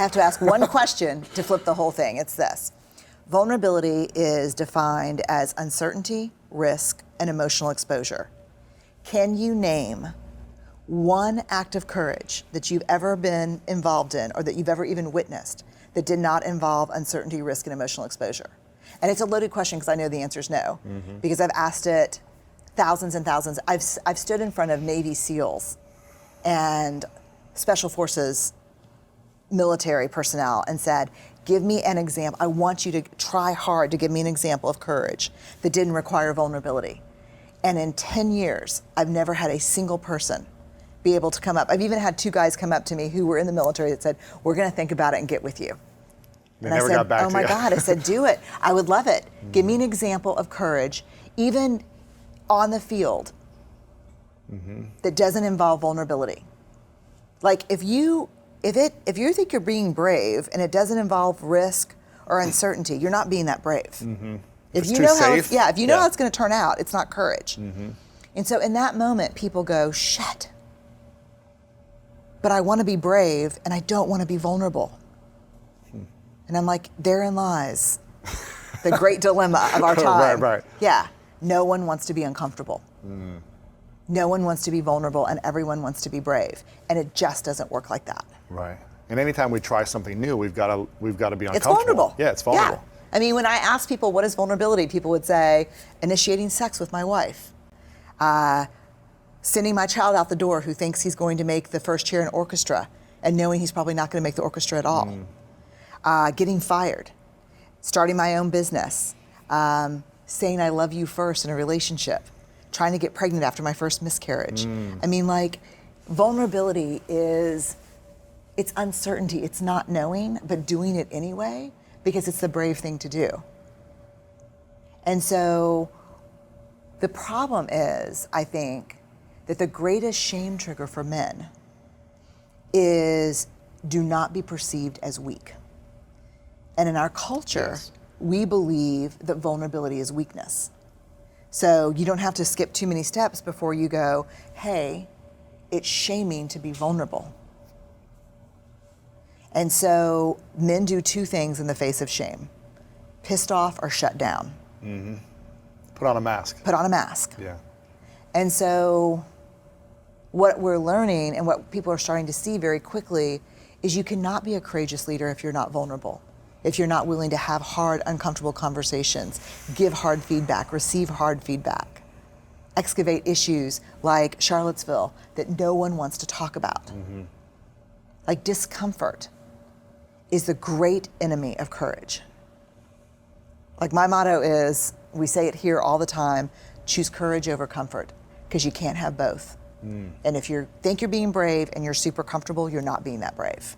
I have to ask one question to flip the whole thing. It's this. Vulnerability is defined as uncertainty, risk, and emotional exposure. Can you name one act of courage that you've ever been involved in or that you've ever even witnessed that did not involve uncertainty, risk, and emotional exposure? And it's a loaded question because I know the answer is no, because I've asked it thousands and thousands. I've stood in front of Navy SEALs and Special Forces military personnel and said, give me an example. I want you to try hard to give me an example of courage that didn't require vulnerability. And in 10 years, I've never had a single person be able to come up. I've even had 2 guys come up to me who were in the military that said, we're going to think about it and get with you. They and never I said, got back oh to my you. God, I said, do it. I would love it. Give me an example of courage, even on the field, that doesn't involve vulnerability. Like if you think you're being brave and it doesn't involve risk or uncertainty, you're not being that brave. If It's you too know how safe. if you know how it's going to turn out, it's not courage. And so in that moment, people go, shit. But I want to be brave and I don't want to be vulnerable. And I'm like, therein lies the great dilemma of our time. Right. Yeah, no one wants to be uncomfortable. No one wants to be vulnerable and everyone wants to be brave. And it just doesn't work like that. Right. And anytime we try something new, we've got to be uncomfortable. It's vulnerable. Yeah, it's vulnerable. Yeah. I mean, when I ask people what is vulnerability, people would say, initiating sex with my wife, sending my child out the door who thinks he's going to make the first chair in orchestra and knowing he's probably not going to make the orchestra at all, getting fired, starting my own business, saying I love you first in a relationship, trying to get pregnant after my first miscarriage. I mean, like, vulnerability it's uncertainty. It's not knowing, but doing it anyway, because it's the brave thing to do. And so the problem is, I think, that the greatest shame trigger for men is do not be perceived as weak. And in our culture, we believe that vulnerability is weakness. So you don't have to skip too many steps before you go, hey, it's shaming to be vulnerable. And so men do 2 things in the face of shame: pissed off or shut down. Put on a mask. Put on a mask. Yeah. And so what we're learning and what people are starting to see very quickly is you cannot be a courageous leader if you're not vulnerable, if you're not willing to have hard, uncomfortable conversations, give hard feedback, receive hard feedback, excavate issues like Charlottesville that no one wants to talk about. Like discomfort is the great enemy of courage. Like my motto is, we say it here all the time, choose courage over comfort, because you can't have both. And if you think you're being brave and you're super comfortable, you're not being that brave.